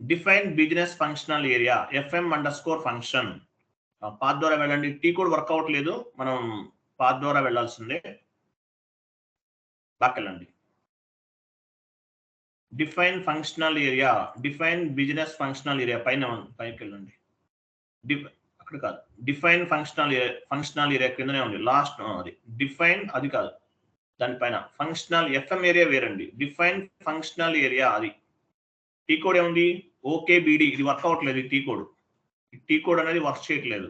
define business functional area, FM_ఫంక్షన్. పాత్ ద్వారా వెళ్ళండి. టీ కోడ్ వర్క్ అవ్వట్లేదు, మనం పాత్ ద్వారా వెళ్ళాల్సిందే. బాకెళ్ళండి. Define functional area, define business functional area పైకి వెళ్ళండి. అక్కడ కాదు, డిఫైన్ ఫంక్షనల్ ఏరియా కిందనే ఉంది, లాస్ట్ అది డిఫైన్, అది కాదు, దానిపైన ఫంక్షనల్ FM ఏరియా వేరండి. డిఫైన్ ఫంక్షనల్ ఏరియా అది. టీ కోడ్ ఏముంది, OKBD, ఇది వర్క్ అవ్వట్లేదు. టీ కోడ్ అనేది వర్క్ చేయట్లేదు.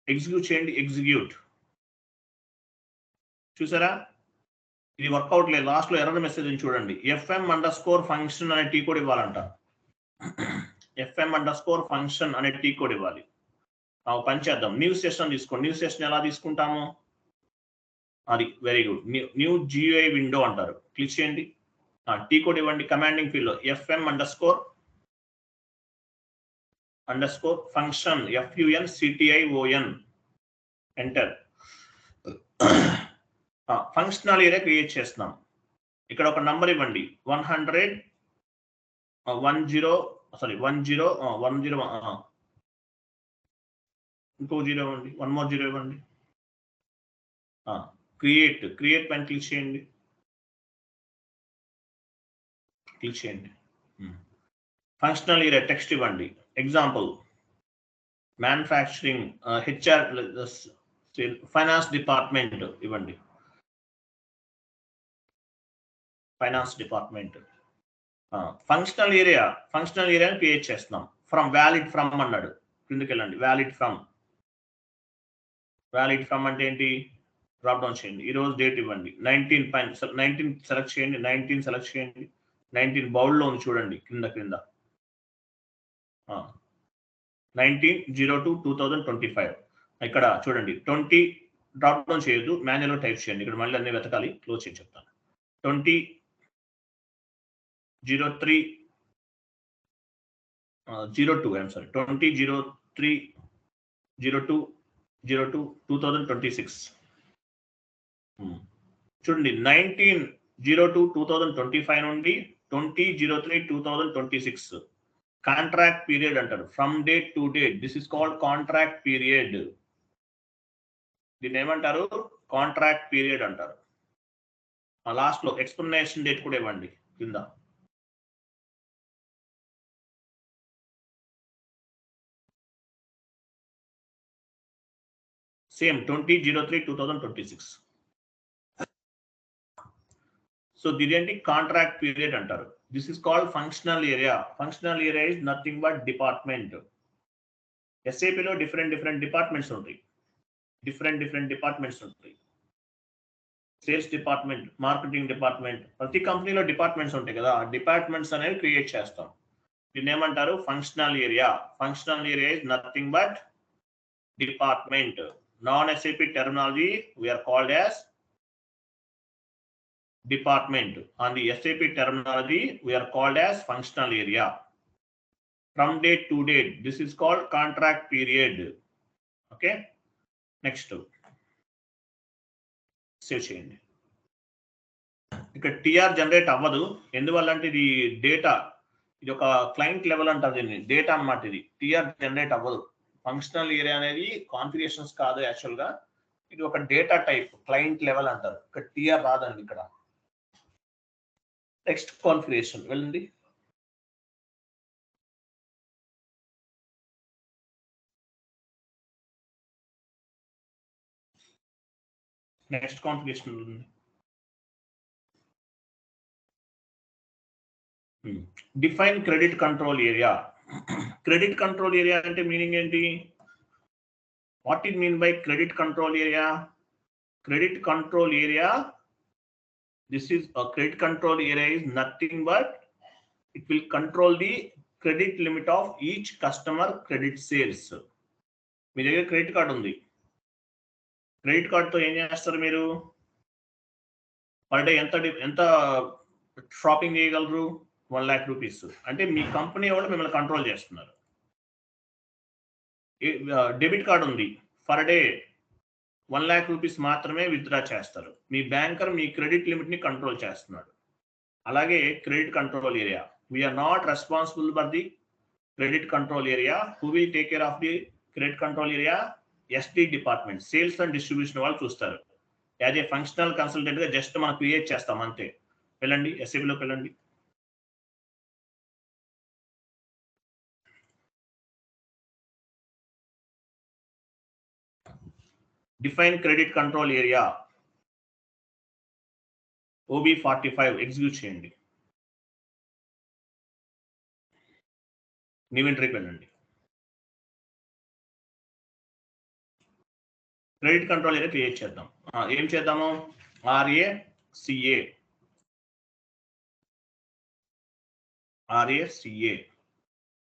ఎగ్జిక్యూట్ చేయండి, ఎగ్జిక్యూట్. చూసారా, ఇది వర్క్ అవ్వట్లేదు. లాస్ట్ లో ఎర్రర్ మెసేజ్ చూడండి, FM_ఫంక్షన్ అనే టీ కోడ్ ఇవ్వాలంట. FM_ఫంక్షన్ అనే టీ కోడ్ ఇవ్వాలి. పని చేద్దాం, న్యూ సెషన్ తీసుకోండి. న్యూ సెషన్ ఎలా తీసుకుంటాము, అది very good, new GUI window అంటారు. క్లిక్ చేయండి, టీ కోడ్ ఇవ్వండి. కమాండింగ్ ఫీల్డ్ లో FM_ఫంక్షన్ FUNCTION enter. Functional area create చేస్తున్నాం. ఇక్కడ ఒక నంబర్ ఇవ్వండి, 100 ఇంకో 0 ఇవ్వండి, 1 more 0 ఇవ్వండి. క్రియేట్ పైన క్లిక్ చేయండి. ఫంక్షనల్ ఏరియా టెక్స్ట్ ఇవ్వండి. Example manufacturing, HR, finance department ఇవ్వండి. Finance department. ఫంక్షనల్ ఏరియాని క్రియేట్ చేస్తున్నాం. వ్యాలిడ్ ఫ్రమ్ అన్నాడు, కిందకి వెళ్ళండి. వ్యాలిడ్ ఫ్రమ్ అంటే ఏంటి, డ్రాప్ డౌన్ చేయండి. ఈ రోజు డేట్ ఇవ్వండి, 19 సెలెక్ట్ చేయండి. 19 బౌల్లో ఉంది చూడండి, కింద 19/02/2025. ఇక్కడ చూడండి 20 డ్రాప్ డౌన్ చేయొద్దు, మాన్యువల్ టైప్ చేయండి. ఇక్కడ మళ్ళీ అన్ని వెతకాలి, క్లోజ్ చేసి చెప్తాను. 20/03/02/2026 చూడండి. 19/02/2025 నుండి 20/03/2026 కాంట్రాక్ట్ పీరియడ్ అంటారు. From date to date, this is called contract period. దీన్ని ఏమంటారు? కాంట్రాక్ట్ పీరియడ్ అంటారు. లాస్ట్ లో ఎక్స్ప్లెనేషన్ డేట్ కూడా ఇవ్వండి కింద. సేమ్ 20/03/2026. సో దీని కాంట్రాక్ట్ పీరియడ్ అంటారు. This is called functional area. Functional area is nothing but department. ఎస్ఏపీలో డిఫరెంట్ డిపార్ట్మెంట్స్ ఉంటాయి. డిఫరెంట్ డిపార్ట్మెంట్స్ ఉంటాయి. సేల్స్ డిపార్ట్మెంట్, మార్కెటింగ్ డిపార్ట్మెంట్, ప్రతి కంపెనీలో డిపార్ట్మెంట్స్ ఉంటాయి కదా. ఆ డిపార్ట్మెంట్స్ అనేవి క్రియేట్ చేస్తాం. దీన్ని ఏమంటారు? Functional area. Functional area is nothing but department. Non-SAP terminology we are called as department. On the SAP terminology we are called as functional area. From date to date, this is called contract period. Okay, next save చేయండి. ఇక్కడ టిఆర్ జనరేట్ అవ్వదు. ఎందువల్ల అంటే ఇది డేటా, ఇది ఒక క్లయింట్ లెవెల్ అంటారు దీన్ని, డేటా అన్నమాట. ఇది టిఆర్ జనరేట్ అవ్వదు. ఫంక్షనల్ ఏరియా అనేది కాన్ఫిగరేషన్స్ కాదు, యాక్చువల్ గా ఇది ఒక డేటా టైప్, క్లయింట్ లెవెల్ అంటారు. ఇక్కడ టిఆర్ రాదండి ఇక్కడ. నెక్స్ట్ కాన్ఫిగరేషన్ వెళ్ళండి. నెక్స్ట్ కాన్ఫిగరేషన్ ఉంది. Define credit control area. Credit control area అంటే మీనింగ్ ఏంటి? What it mean by credit control area? Credit control area, this is a credit control area is nothing but it will control the credit limit of each customer credit sales. మీ దగ్గర క్రెడిట్ కార్డ్ ఉంది. క్రెడిట్ కార్డ్తో ఏం చేస్తారు మీరు? పర్ డే ఎంత షాపింగ్ చేయగలరు? 1 lakh రూపీస్. అంటే మీ కంపెనీ వాళ్ళు మిమ్మల్ని కంట్రోల్ చేస్తున్నారు. డెబిట్ కార్డ్ ఉంది, పర్ డే 1 lakh రూపీస్ మాత్రమే విత్డ్రా చేస్తారు. మీ బ్యాంకర్ మీ క్రెడిట్ లిమిట్ ని కంట్రోల్ చేస్తున్నాడు. అలాగే credit control area, we're not responsible for the credit control area. Who will take care of the credit control area? SD department, sales and distribution వాళ్ళు చూస్తారు. యాజ్ ఏ ఫంక్షనల్ కన్సల్టెంట్ గా జస్ట్ మనం క్రియేట్ చేస్తాం అంతే. వెళ్ళండి ఎస్ఏబిలోకి వెళ్ళండి. Define credit control area OB45 execute చేయండి. న్యూ ఎంట్రీకి వెళ్ళండి. క్రెడిట్ కంట్రోల్ ఏరియా క్రియేట్ చేద్దాం. ఏం చేద్దాము? RACA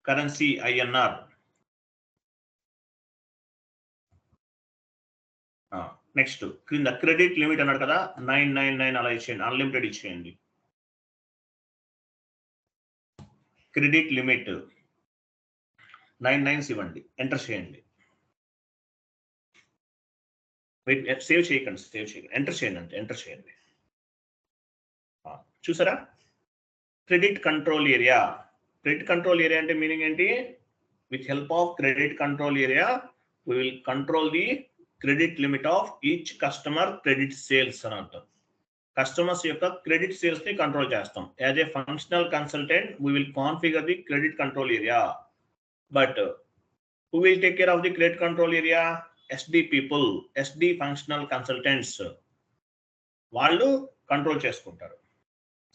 currency INR. నెక్స్ట్ క్రింద క్రెడిట్ లిమిట్ అన్నాడు కదా, 999 అలా ఇచ్చేయండి, అన్లిమిటెడ్ ఇచ్చేయండి. క్రెడిట్ లిమిట్ 99 ఇవ్వండి, ఎంటర్ చేయండి. సేవ్ చేయకండి, ఎంటర్ చేయండి అంటే ఎంటర్ చేయండి. చూసారా? Credit control area. Credit control area అంటే మీనింగ్ ఏంటి? With help of credit control area we will control the credit limit of each customer credit sales అని అంటాం. కస్టమర్స్ యొక్క క్రెడిట్ సేల్స్ ని కంట్రోల్ చేస్తాం. As a functional consultant we will configure the credit control area, but who will take care of the credit control area? SD people, SD functional consultants వాళ్ళు కంట్రోల్ చేసుకుంటారు.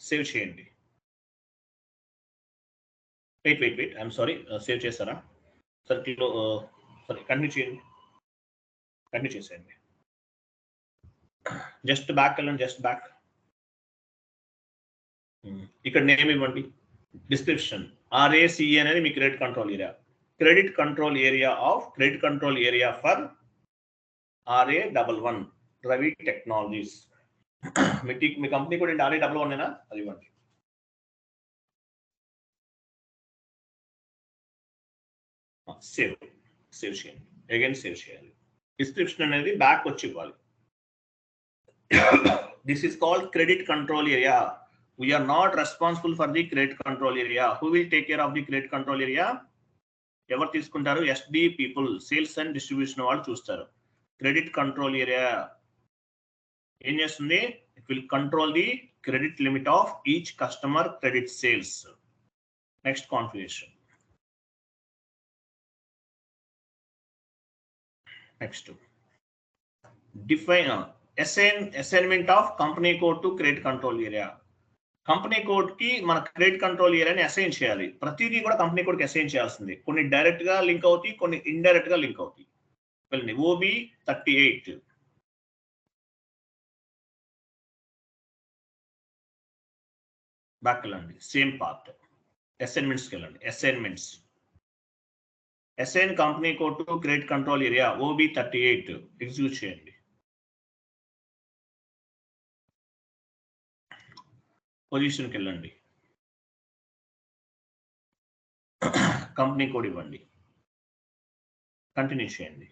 సేవ్ చేయండి. వెయిట్ ఐఎమ్ సారీ, సేవ్ చేస్తారా? సర్కిల్లో సారీ, కంటిన్యూ చేయండి, కంటిన్యూ చేసేయండి. జస్ట్ బ్యాక్ వెళ్ళండి, జస్ట్ బ్యాక్. ఇక్కడ నేమ్ ఇవ్వండి, డిస్క్రిప్షన్. RACA అనేది మీ credit control area. Credit control area of credit control area for RA11 Ravi Technologies. మీ కంపెనీ కూడా RA11 ఏనా? అది ఇవ్వండి. సేవ్ చేయండి, అగైన్ సేవ్ చేయాలి. డిస్క్రిప్షన్ అనేది బ్యాక్ వచ్చి ఇవ్వాలి. This is called credit control area. We are not responsible for the credit control area. Who will take care of the credit control area? ఎవరు తీసుకుంటారు? SD people, sales and distribution వాళ్ళు చూస్తారు. క్రెడిట్ కంట్రోల్ ఏరియా ఏం చేస్తుంది? It will control the credit limit of each customer credit sales. Next configuration. Next define assignment of company code to credit control area. Company code కి మన క్రెడిట్ కంట్రోల్ ఏరియాని అసైన్ చేయాలి. ప్రతిదీ కూడా కంపెనీ కోడ్ కి అసైన్ చేయాల్సింది. కొన్ని డైరెక్ట్ గా లింక్ అవుతాయి, కొన్ని ఇండైరెక్ట్ గా లింక్ అవుతాయి. వెళ్ళండి OB38 బ్యాక్ వెళ్ళండి. సేమ్ పార్ట్ అసైన్మెంట్స్కి వెళ్ళండి. Assignments assign company code to credit control area OB38 execute చేయండి. పొజిషన్కి వెళ్ళండి. కంపెనీ కోడ్ ఇవ్వండి. కంటిన్యూ చేయండి.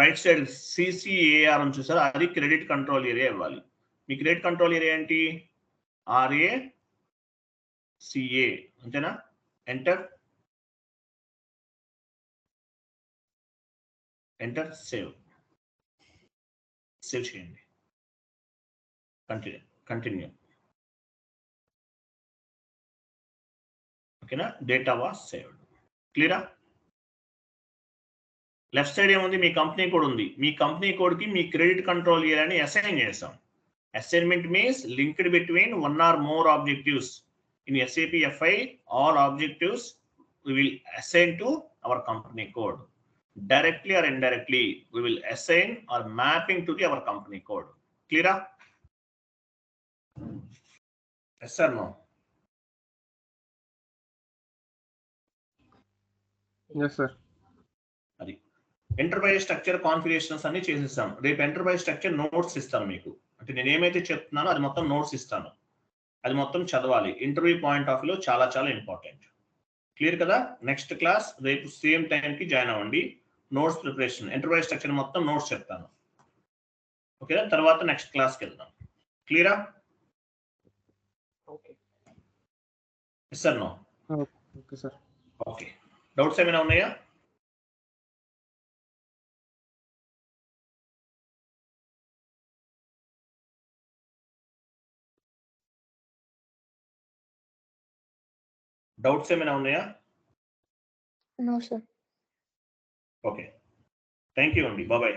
రైట్ సైడ్ CCAR అని చూసారా, అది క్రెడిట్ కంట్రోల్ ఏరియా ఇవ్వాలి. మీ క్రెడిట్ కంట్రోల్ ఏరియా ఏంటి? RACA అంతేనా? ఎంటర్ సేవ్ చేయండి. కంటిన్యూ ఓకేనా? Data was saved. క్లియరా? లెఫ్ట్ సైడ్ ఏముంది? మీ కంపెనీ కోడ్ ఉంది. మీ కంపెనీ కోడ్ కి మీ క్రెడిట్ కంట్రోల్ ఏరియాని అసైన్ చేస్తాం. Assignment means linked between one or more objectives. In SAP FI, all objectives we will assign to our company code. Directly or indirectly, we will assign or mapping to our company code. Clear? Yes or no? Yes, sir. అది ఎంటర్ప్రైజ్ స్ట్రక్చర్ కాన్ఫిగరేషన్స్ అన్ని చేసేస్తాం. రేపు ఎంటర్ప్రైజ్ స్ట్రక్చర్ నోట్స్ ఇస్తాను మీకు. అంటే నేను ఏమైతే చెప్తున్నానో అది మొత్తం నోట్స్ ఇస్తాను. అది మొత్తం చదవాలి. ఇంటర్వ్యూ పాయింట్ ఆఫ్ వ్యూలో చాలా చాలా ఇంపార్టెంట్. క్లియర్ కదా? నెక్స్ట్ క్లాస్ రేపు సేమ్ టైంకి జాయిన్ అవ్వండి. నోట్స్ ప్రిపరేషన్ ఎంటర్ప్రైజ్ స్ట్రక్చర్ మొత్తం నోట్స్ చెప్తాను. ఓకేనా? తర్వాత నెక్స్ట్ క్లాస్కి వెళ్దాం. క్లియరా? Okay. Yes sir no? Okay, sir. Okay. Doubts ఏమైనా ఉన్నాయా? డౌట్స్ ఏమైనా ఉన్నాయా? No, sir. Okay, thank you అండి. బాబాయ్.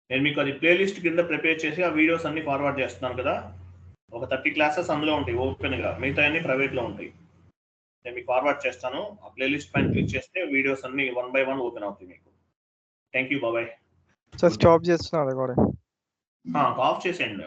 నేను మీకు అది ప్లేలిస్ట్ కింద ప్రిపేర్ చేసి ఆ వీడియోస్ అన్ని ఫార్వర్డ్ చేస్తున్నాను కదా. ఒక 30 క్లాసెస్ అందులో ఉంటాయి ఓపెన్గా, మిగతా అన్ని ప్రైవేట్లో ఉంటాయి. నేను మీకు ఫార్వర్డ్ చేస్తాను. ఆ ప్లేలిస్ట్ పైన క్లిక్ చేస్తే వీడియోస్ అన్ని 1 by 1 ఓపెన్ అవుతాయి మీకు. థ్యాంక్ యూ బాబాయ్. సార్ స్టాప్ చేస్తున్నా రికార్డింగ్. ఆఫ్ చేసేయండి.